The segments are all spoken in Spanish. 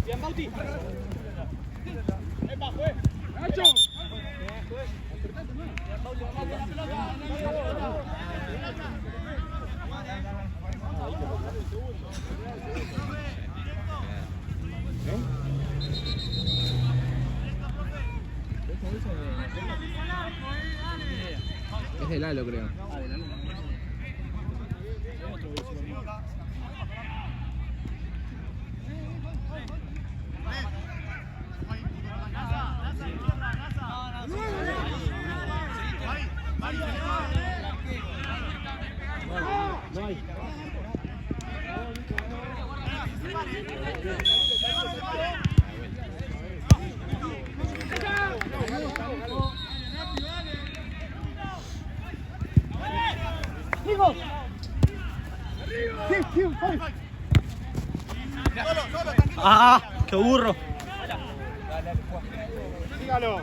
Bien, Bauti. Es de Lalo, creo. No hay. ¡Digo! ¡Sí, voy! ¡Ah! ¡Qué burro! ¡Dígalo!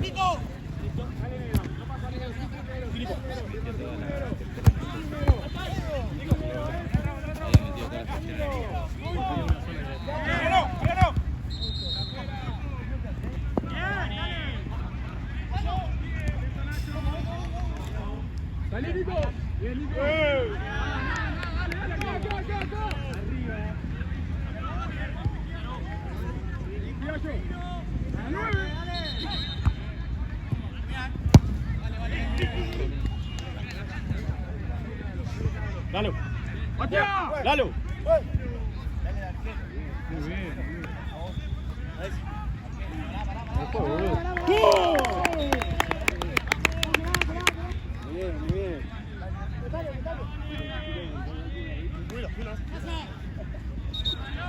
¡Dale, Nico! ¡Bien, Nico! ¡Lalo! ¡Lalo! Muy bien. Muy bien.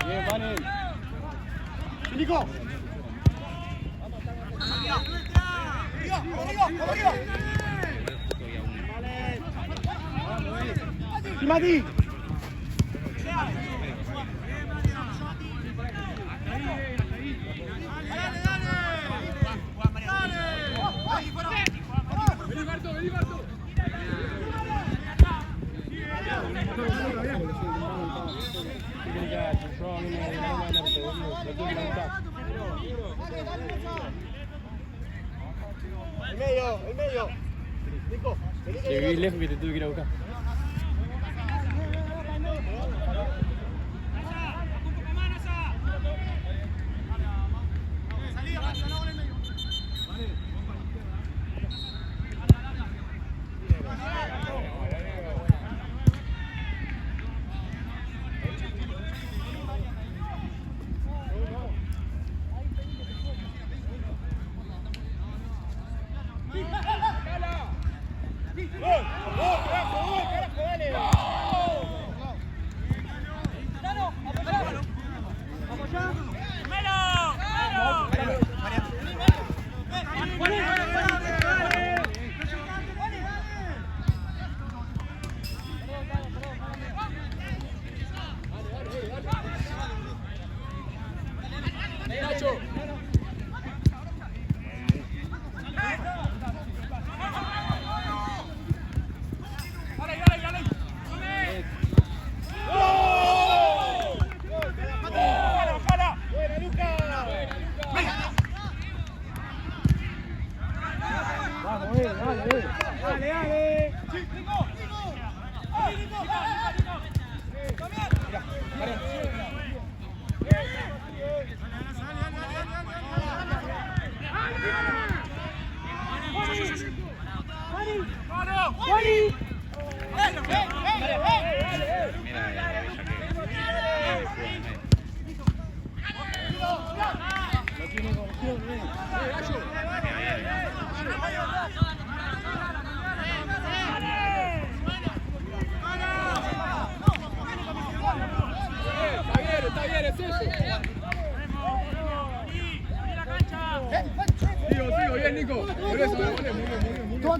Bien, Panel. ¡Nico! ¡Sí, Mati! El medio. Nico, Llegué lejos que te tuve que ir a buscar.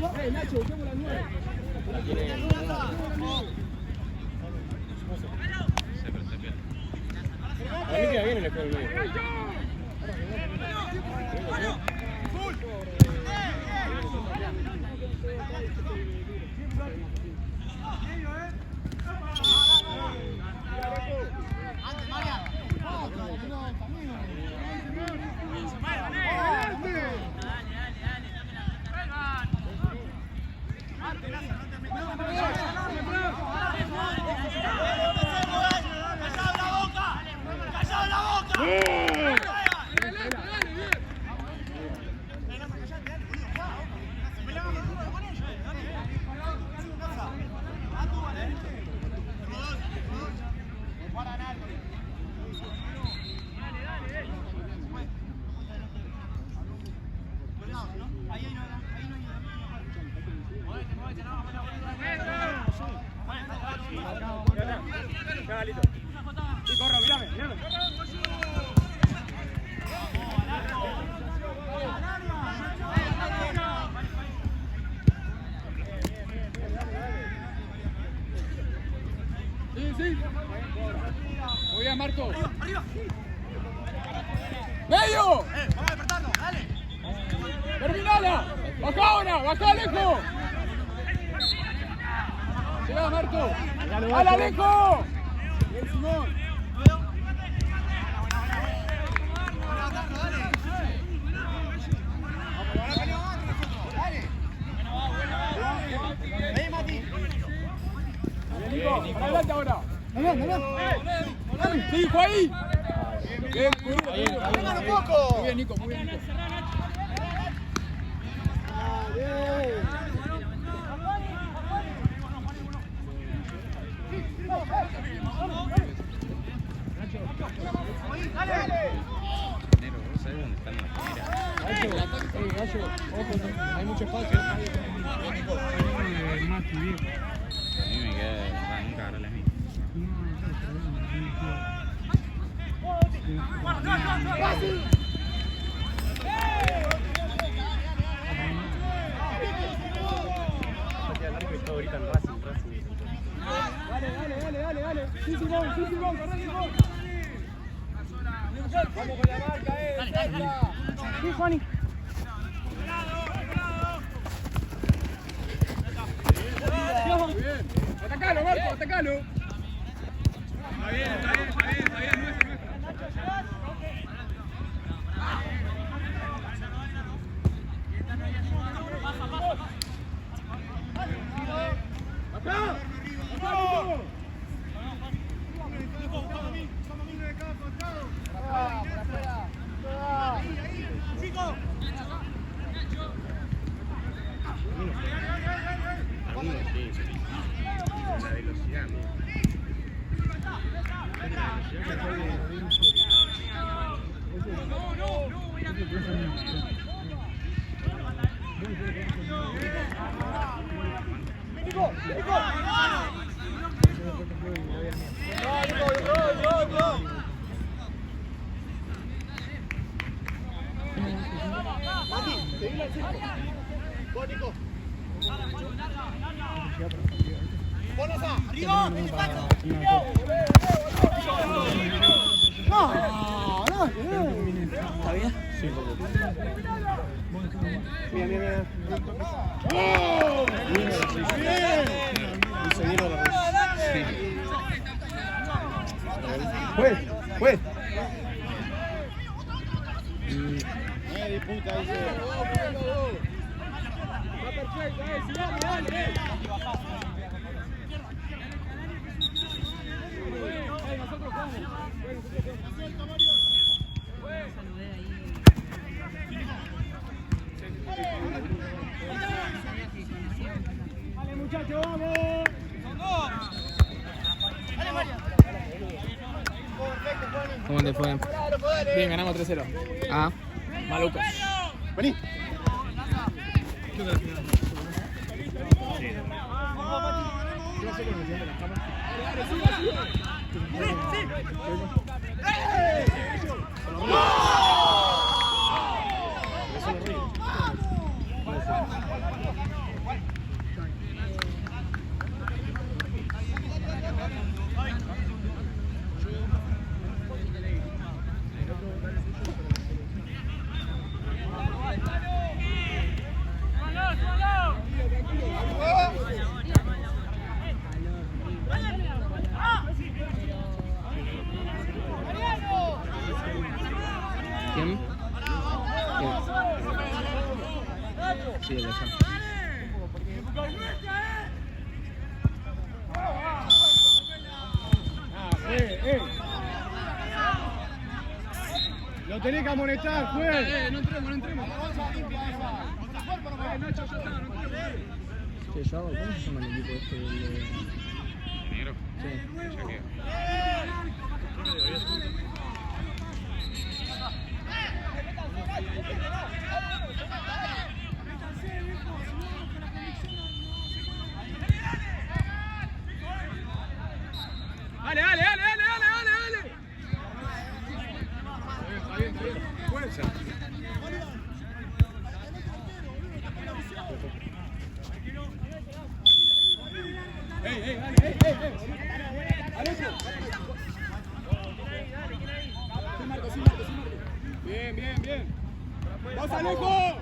Nacho, busquemos las 9. A mí queda bien el escudo del medio. Sí, corro, mírame, mírame. Sí, sí. Muy bien, Marco. Arriba. ¡Medio! Vamos a despertarnos, dale. ¡Terminala! ¡Baja ahora! ¡Baja, Alejo! ¡Llega, Marco! ¡Dale, Alejo! ¡Bien, Simón! Nico, para adelante ahora. Sí, hijo ahí. Bien, ¡Vengan un poco! Muy bien, Nico, muy bien, Nico. ¿Sabes dónde están las tiras? Gallo, ojo, hay mucho espacio. A mí me queda nunca agarrarle a mí. Dale. Sí, Simón, corre, Simón. Vamos con la marca, dale. Sí, Juani. Muy bien. Atacalo, Marco, atacalo. Está bien, no es nuestro. ¡Acá! La velocidad, ¿Está bien? Sí, Mira. ¡Oh! ¡Bien! Juez. Disputa, dice. Está perfecto, sigamos, dale. Nosotros jugamos. Dale, muchachos, vamos. Son dos. Dale, Mario. ¿Cómo te fue? Bien, ganamos 3-0. Ah, Malucos. Vení. ¿Quién? Sí, el de allá. Lo tenés que amonestar, juez. No entremos. Nacho, ya está, no entremos. Che, yo hago, ¿cómo se llama el equipo este del negro? Sí. Yaqueo. Dale. Está bien. Fuerza. Bien. ¡Vas, Alejo!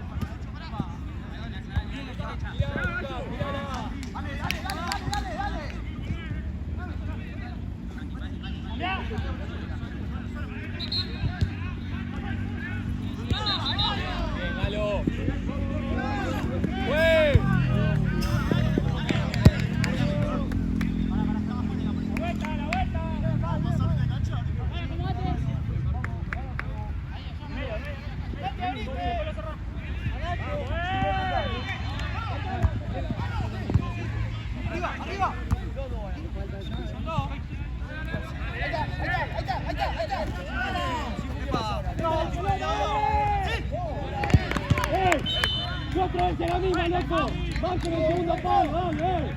Bien, Galo. Arriba. Otra vez la misma, loco. Vas con el segundo palo, dale.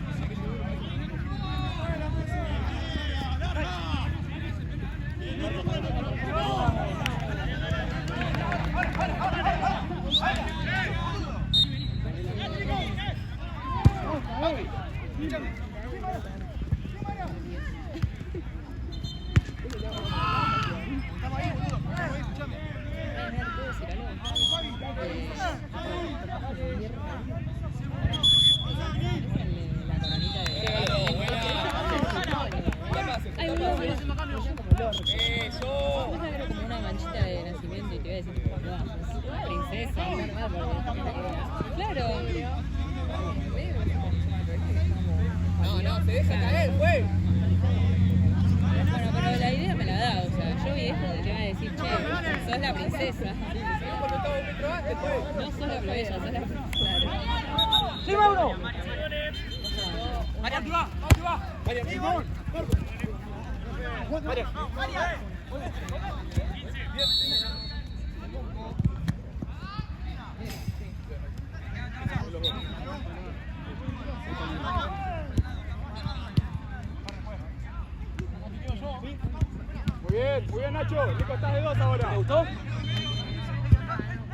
Como una manchita de nacimiento y te iba a decir como no, princesa, claro. No, se deja caer, güey. Bueno, pero la idea me la da, o sea, yo vi esto te iba a decir, che, sos la princesa. No sos la plebeya, sos la princesa. ¡Sí, Mauro! María, va. María, Simón. María. Muy bien, Nacho. Nico, estás de 2 ahora. ¿Te gustó?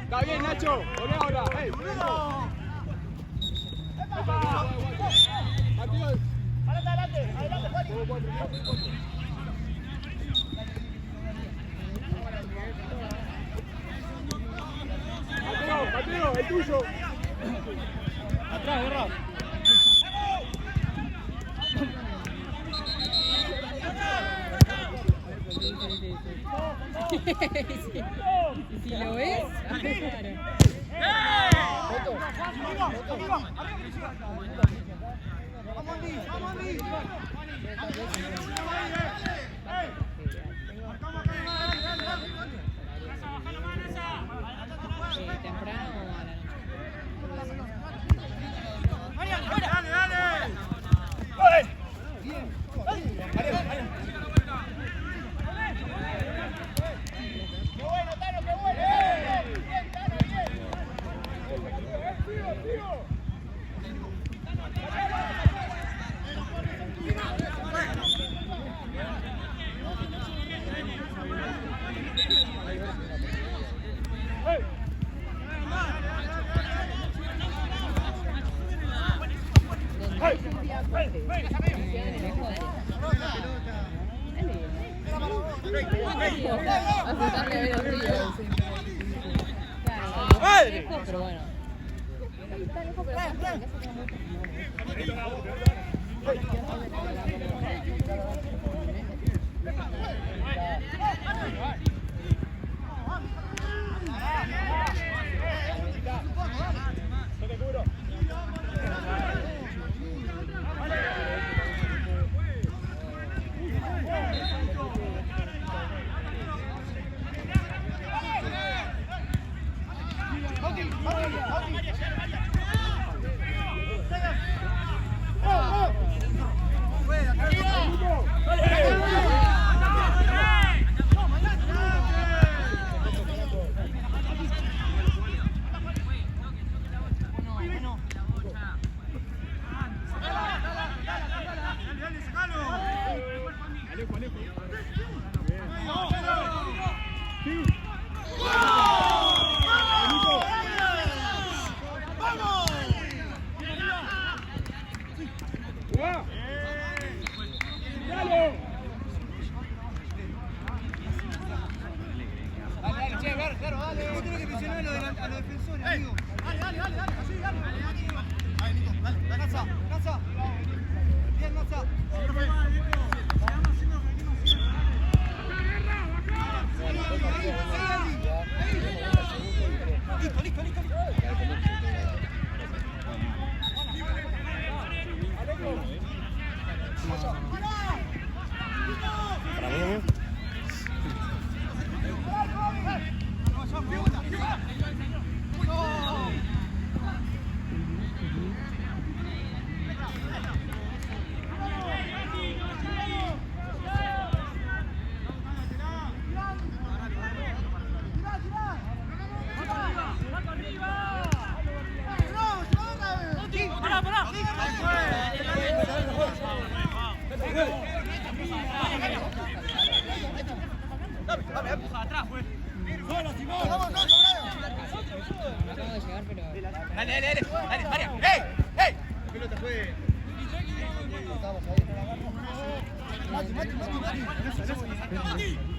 Está bien, Nacho. Poné ahora. ¡Ey! Adelante, Mateo, el tuyo. Atrás, Guerra. Si lo ves, temprano o a la pero bueno. posicionalo a los defensores, amigo. Dale, así, dale. Ahí, Nico, dale. Lanza. Bien, lanza. Listo. Para mí, amigo. Acabo de llegar, pero. Dale, María. ¡Ey! La pelota fue.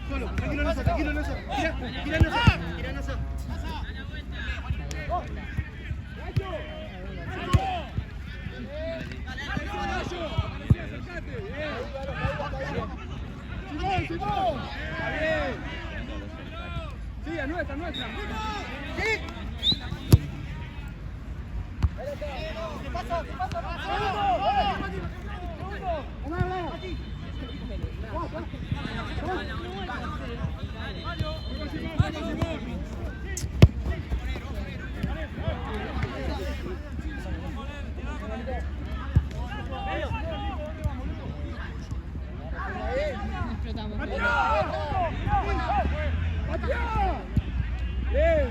Solo, tranquilo, Naza. Gira, Naza. ¡Simón! ¡Bien! Sí, es nuestra. ¿Qué pasa? Explotamos. ¡Bien!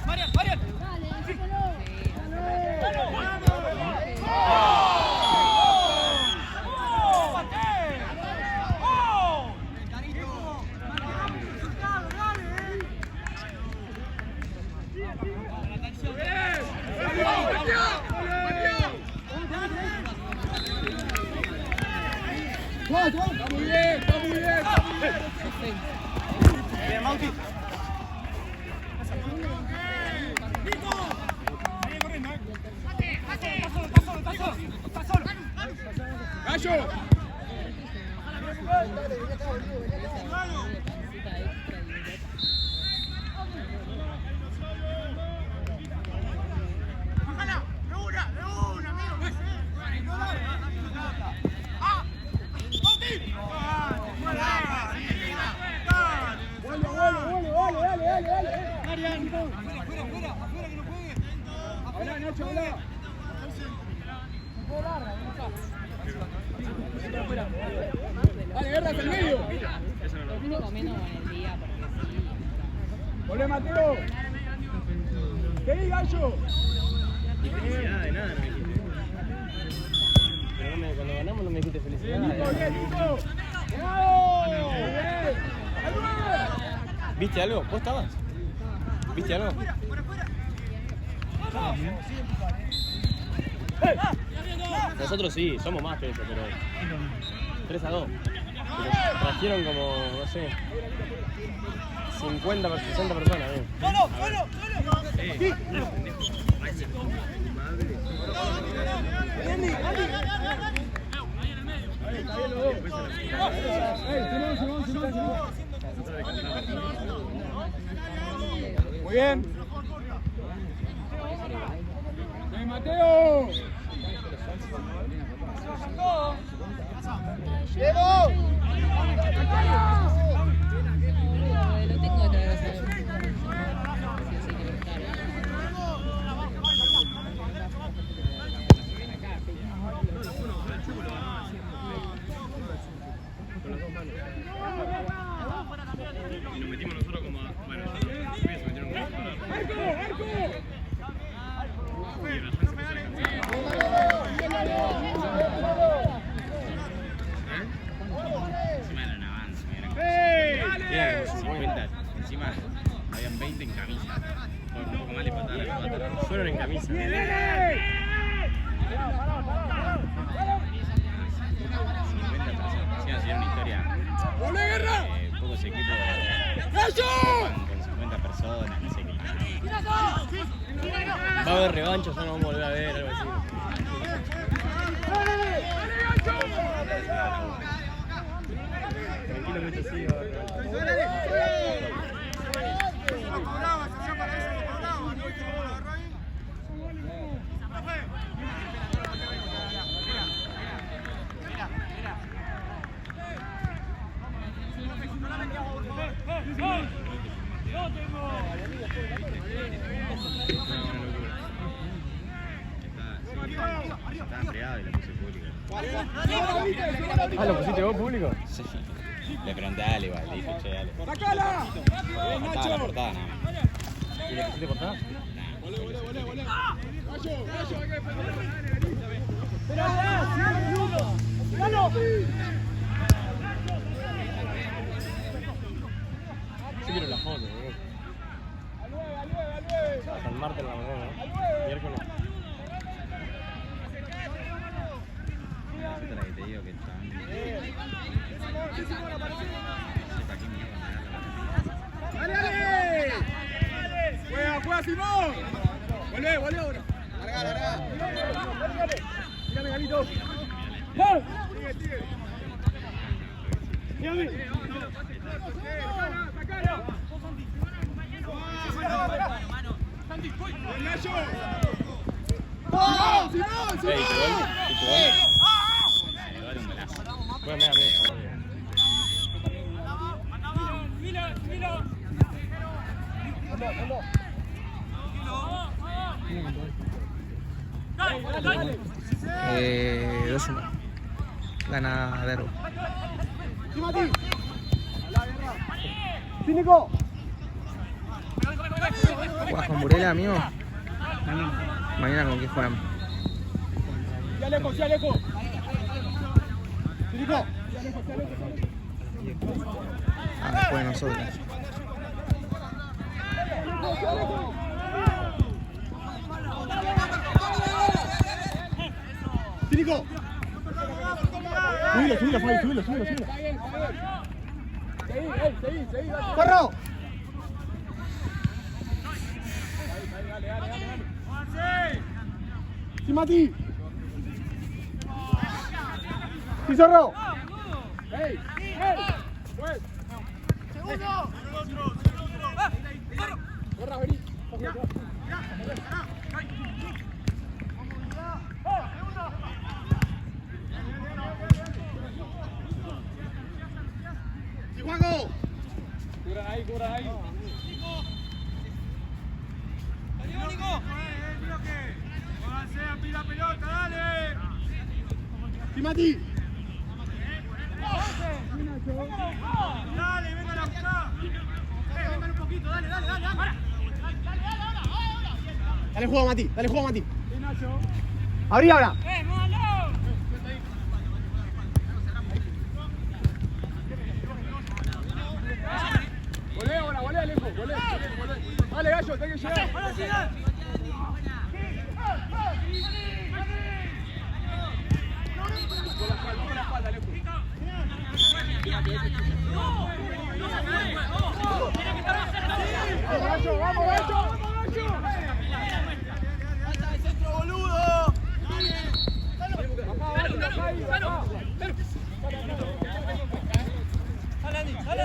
Marian. Está muy bien. Bien, Mauti. ¡Gallo! Dale. Marian. Afuera, que no juegue. Habla, Nacho, habla. Dale, guerra hacia el medio. Estoy comiendo con el día porque sí. Volvé, Mateo. ¿Qué diga, Gallo? Ni felicidad de nada, no me dijiste. Pero cuando ganamos no me dijiste felicidad. Nico. ¡Bravo! ¡Bien! ¿Viste algo? ¿Vos estabas? ¿Viste algo? Nosotros sí, somos más que eso, pero 3-2. Pero trajeron como, no sé, 50 o 60 personas. ¡Solo! Sí. Simón. Muy bien. Mateo. Lo tengo otra vez. Y nos metimos nosotros como a... Bueno, ya se metieron como a... ¡Arco! Y la chance se fueron en camisa. Una historia. Pocos equipos con 50 personas, no sé qué. Va a haber revanchas, no nos vamos a volver a ver, algo así. Tranquilamente sí, va a haber revanchas. Estaba enfriado y lo puse público. Ah, ¿lo pusiste vos público? Sí. Le pregunté a Ale igual, le dije, che, Ale. Faltaba la portada nada más. ¿Y le pusiste portada? Yo quiero la foto, boludo. Hasta el martes en la mañana, ¿no? Miércoles. Esa es la que te digo que están. ¡Dale! ¡Juega, Simón! ¡Volvé ahora! ¡Larga! ¡Mírame, Galito! ¡Mírame! Ey, ¿y tu gol? Le vale un golazo. Bueno, mira. Eh, 2-1. Gana Derbo. ¡Cínico! ¿Jugás con Burela, amigo? Mañana con qué juegan. ¡Sí, Alejo! ¡Cínico! Ah, después de nosotros. ¡Cínico! Subilo, Fabi, subilo. Seguí. ¡Corro! ¡Sí, Mati! ¡Sí, Zorro! ¡Ey! ¡Segundo! ¡Corra, vení! ¡Sí, Juanjo! Cubran ahí. ¡Pida pelota, dale! ¡Sí, Mati! ¡Dale, vengan a buscar! ¡Vengan un poquito, dale! Dale juego, Mati! ¡Abrí ahora! Volé, Alejo, volé. Dale, Gallo, tenés que llegar. Con la espalda, Alejo. ¡Vamos, Gallo! ¡Hasta el centro, boludo! ¡Sale,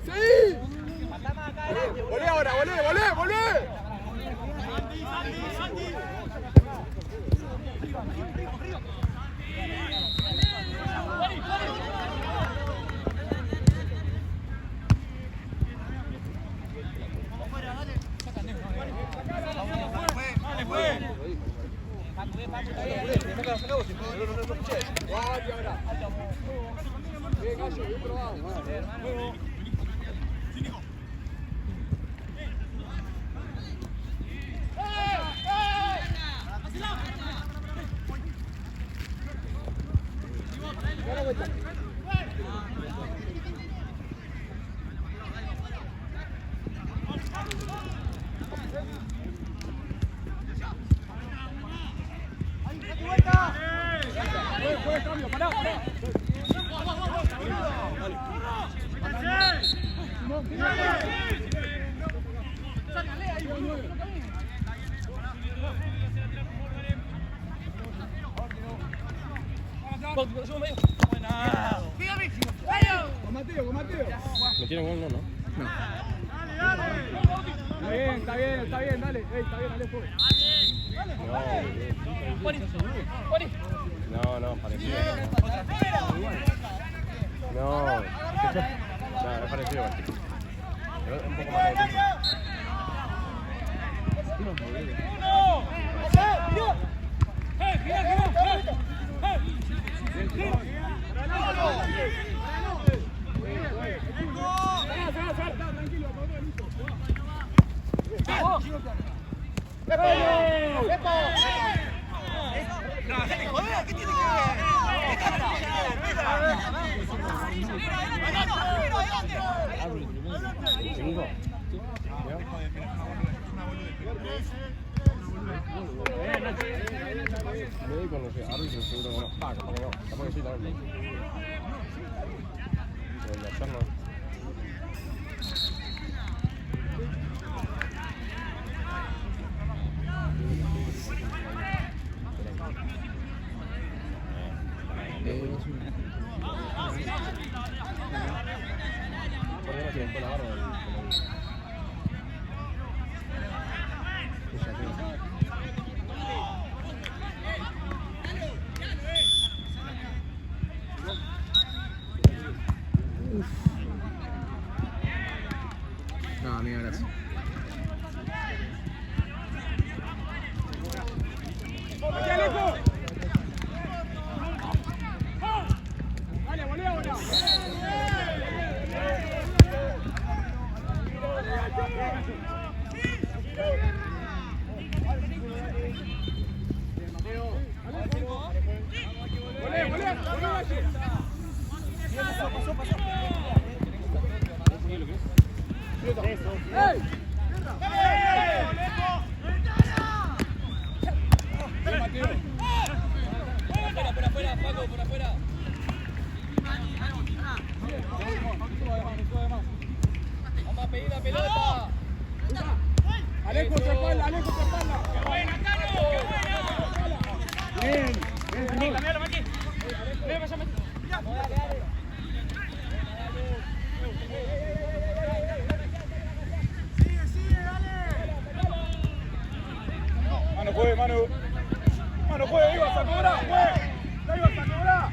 seguí. Volé ahora, volé. Con Mateo. ¿Metieron gol? No, ¿no? Está bien, dale. Está bien, Alejo. No, parecido. No, es parecido. Pero un poco más de No, amiga, gracias. Dale, volé ahora. Alejo, te espalda. Bien. Mano, juegue, Manu. Mano, juegue, ibas a cobrar, juegue. Ya ibas a cobrar.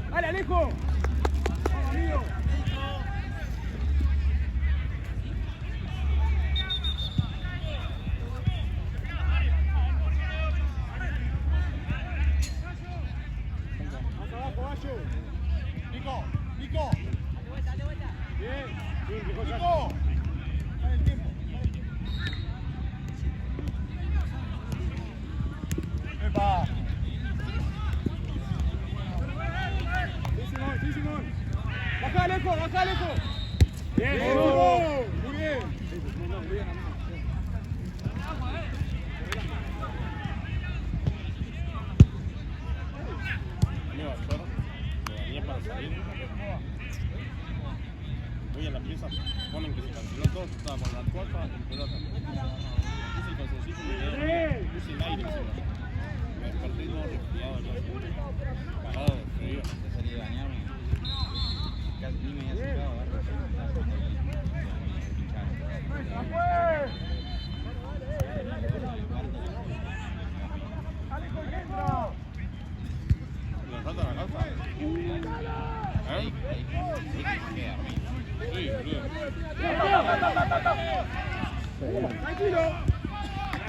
Dale, Alejo. Amigo. Más abajo, Bayo. Nico. Bien, Nico. Dale el tiempo. Epa. Sí, Simón. Baja, Alejo. Bien, muy bien. Muy bien, amigo. salir. Hoy en la pieza ponen que se canceló todo, estaba con la cuarta en pelota. Puse el calzoncillo y me puse el aire encima. Me desperté todo resfriado al día siguiente. Parado de frío. Yo salí de bañarme. Casi ni me había secado, agarro. ¿Le falta la calza? ¿Eh? Sí, boludo. Tranquilo.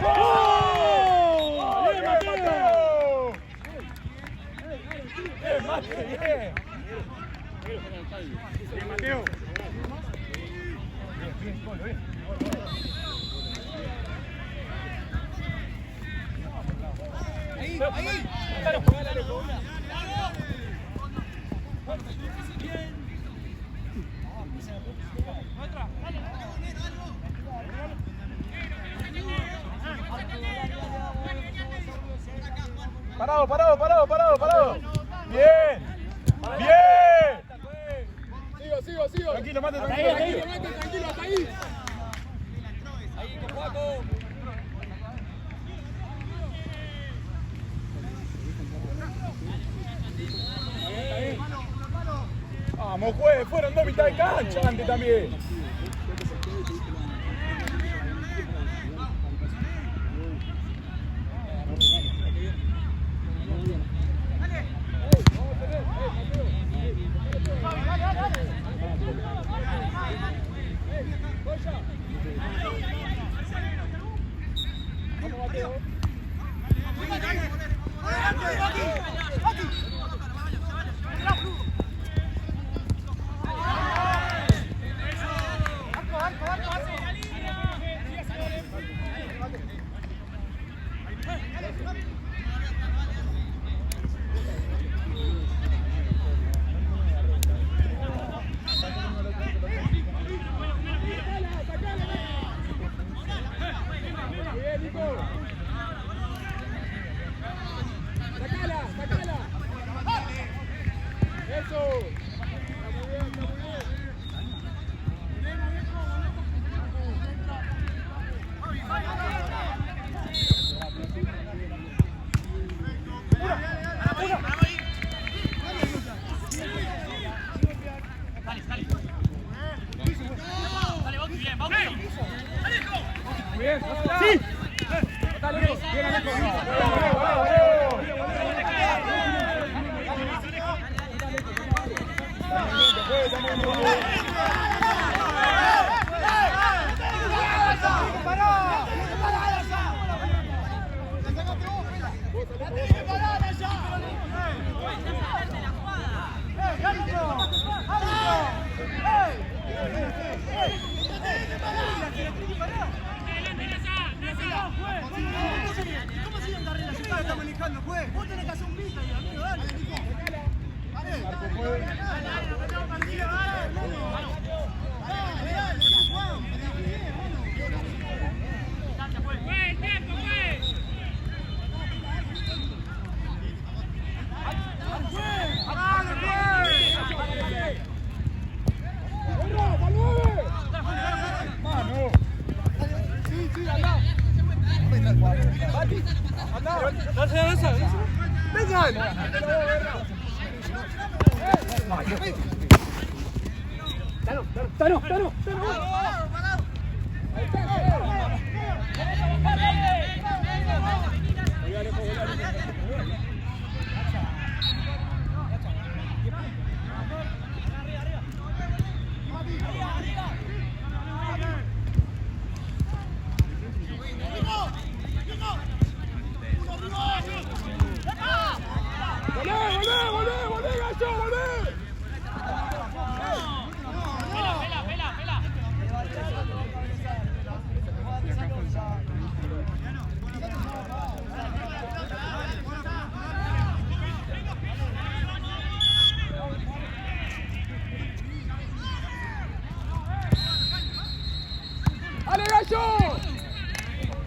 ¡Oh! ¡Bien, Mateo! Bien, Mateo. Bien, gol, bien. Ahí. Dale, jugale, jugale. Parado. Bien. Sigo. Tranquilo, mate, tranquilo, hasta ahí. Vamos, juez, fueron 2 mitad de cancha antes también.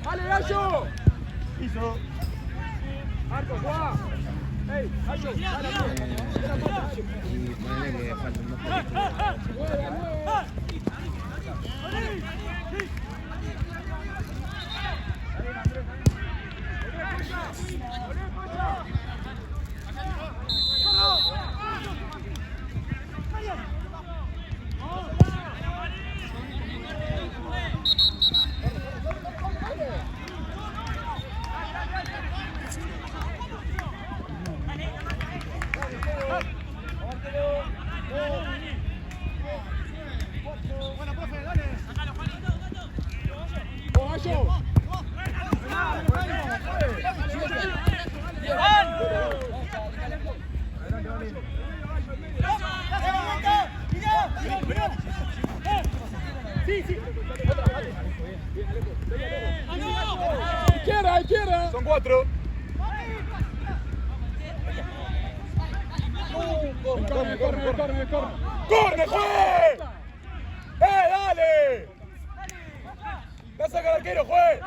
¡Ale, Gallo! Hizo. Marco, Juan. ¡Ey, Gallo! ¡Dale, Izquierda, izquierda. Son 4. Corre. ¡Corre, juez! ¡Dale! ¡La saca el arquero, juez!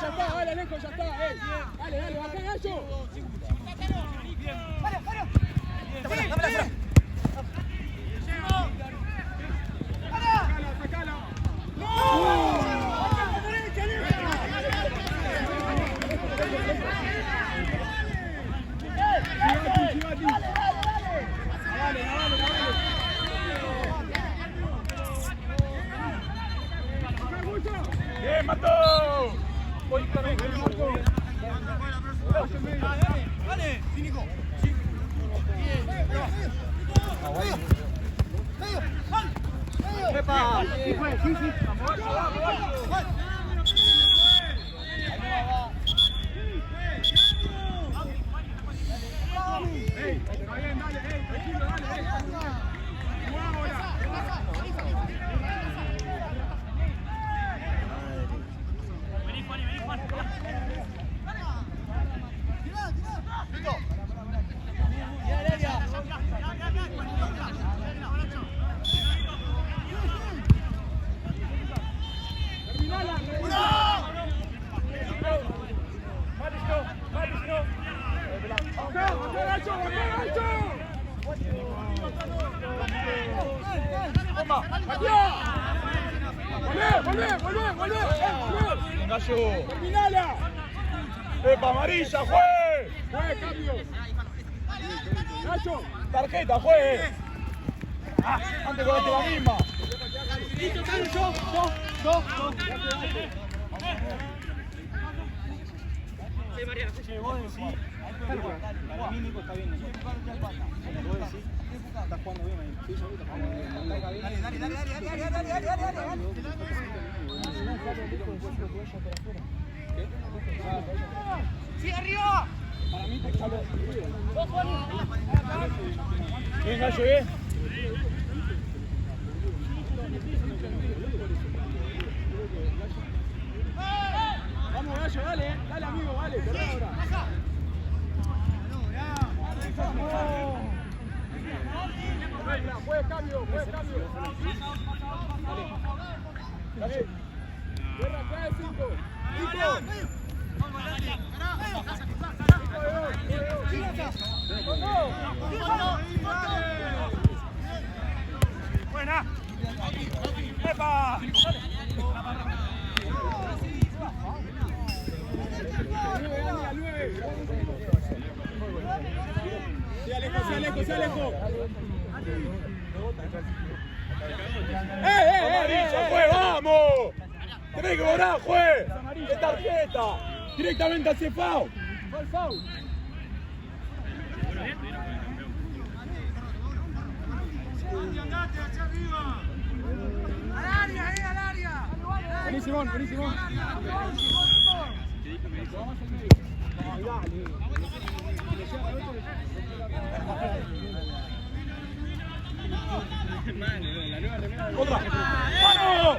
Ya está, dale, Alejo, ya está. Dale, baja, Gallo. ¡Bien, Mato! Dale, Cínico. ¡Epa! ¡Volvé! Gallo. ¡Terminala! ¡Epa, amarilla, juez! Juez, cambio. Gallo. Tarjeta, juez. Antes cobraste la misma. Listo, Carlos, yo. Sí, Mariano. Che, vos decís, para mí Nico está bien. Vos decís, estás jugando bien ahí. Sí, yo está jugando bien. ¡Sí, arriba! Para mí te caló. Bien, Gallo, bien. Vamos, Gallo, dale, amigo, dale, corre ahora. Juez, cambio. Dale. Guerra, trae 5. Buena. ¡Epa! Se Alejo. ¡Amarilla, juez, vamos! ¡Tenés que cobrar, juez! ¡Qué tarjeta! Directamente hacia foul. Foul. ¡Al área! Vení, Simón. ¡Otra! ¡Vamos!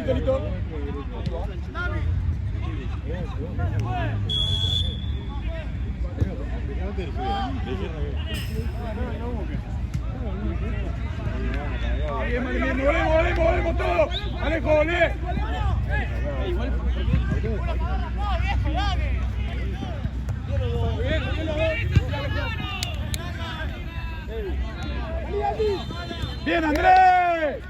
Listo. Volvemos todos. Alejo, volvé. Bien, Andrés.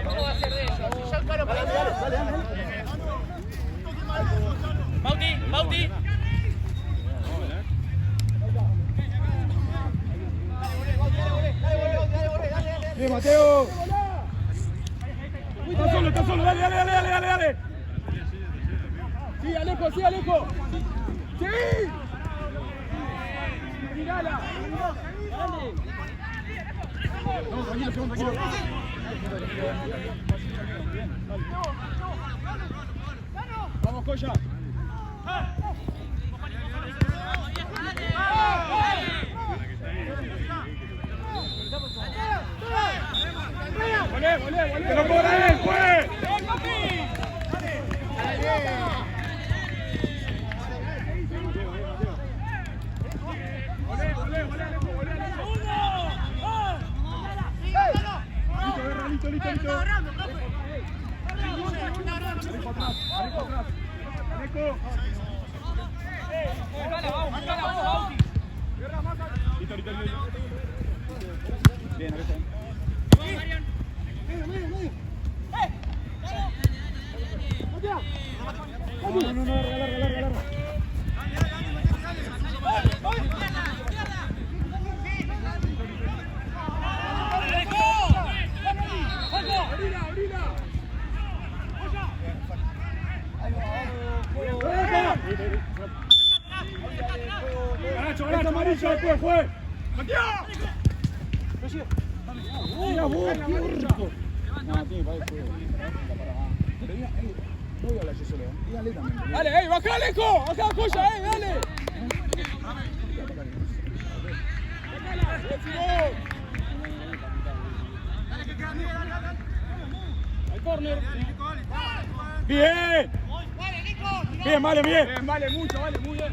¿Cómo va a ser de eso? Dale. Bauti. Mateo. Está solo, dale. Sí, Alejo. Sí. Mirala. Dale. No, tranquilo. Vamos, Coya. Volé. Pero por ahí, juez. Listo. Bien, ahí está. No, regalar. Ganacho, amarilla después, juez. Mira vos, qué. No, tiene para el juego. No voy a hablar yo solo, dígale también. Dale, baja, Alejo, baja, Joya, dale. Al córner. Bien. Bien, vale mucho, muy bien.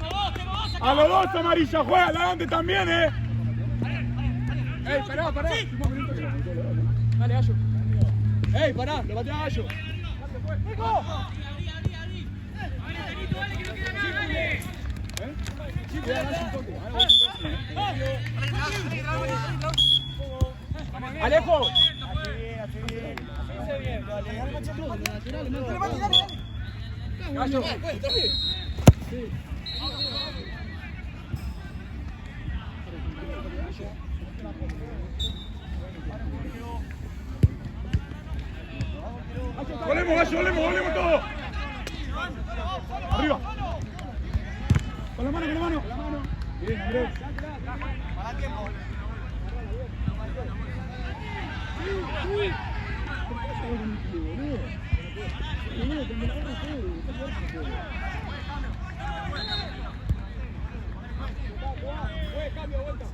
A los dos amarilla, juega adelante también, Ey, pará. Dale, Gallo. Ey, pará, lo patea Gallo. Alejo. Gallo. Volemos todo. Arriba. Con la mano. Bien, Andrés. Para tiempo. Cambio, vuelta.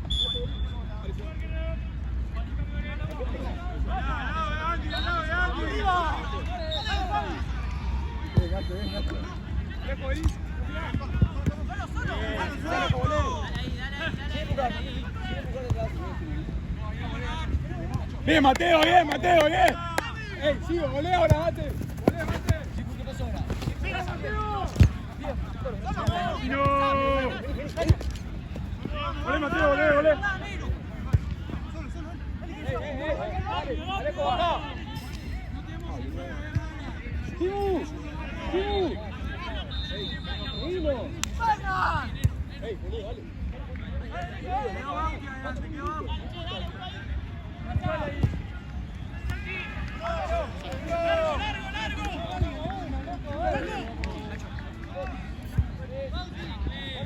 Bien, Mateo, bien. Ey, sigo, volé ahora, bate. ¿Qué pasó ahora? ¡Mira, Mateo! ¡No! Volé, Mateo, volé. Alejo, baja. ¡Tibu! ¡Ey, boludo, dale!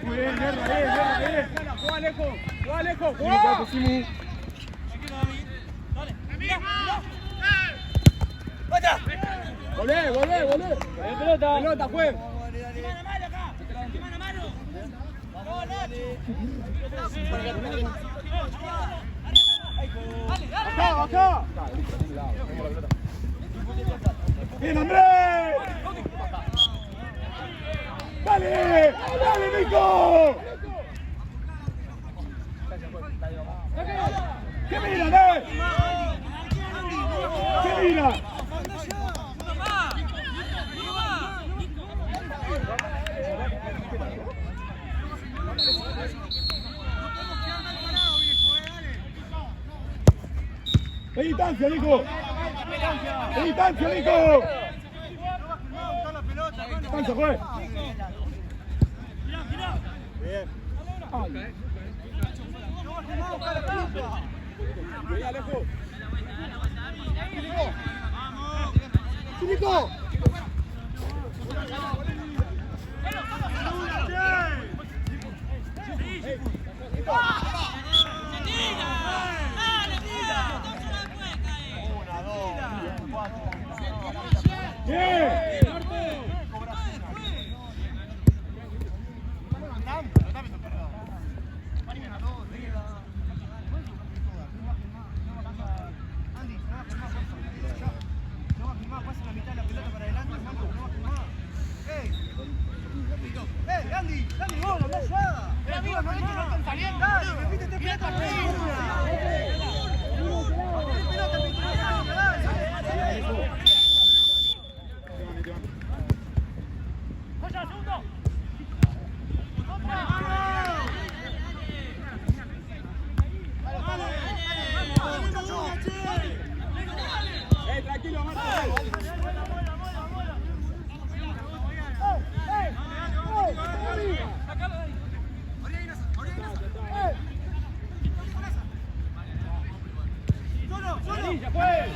Muy bien, guerra. ¡Juega, Alejo! ¡Juega! ¡Volé! ¡Pelota, juez! ¡Acá! ¡Bien, Andrés! ¡Dale, Nico! ¿Qué mira, ¿Qué mira? ¡Qué distancia, Nico! ¡Distancia, juez! Bien. Alejo. ¡Chico! Tranquilo, Marta. ¡Solo! ¡Solo!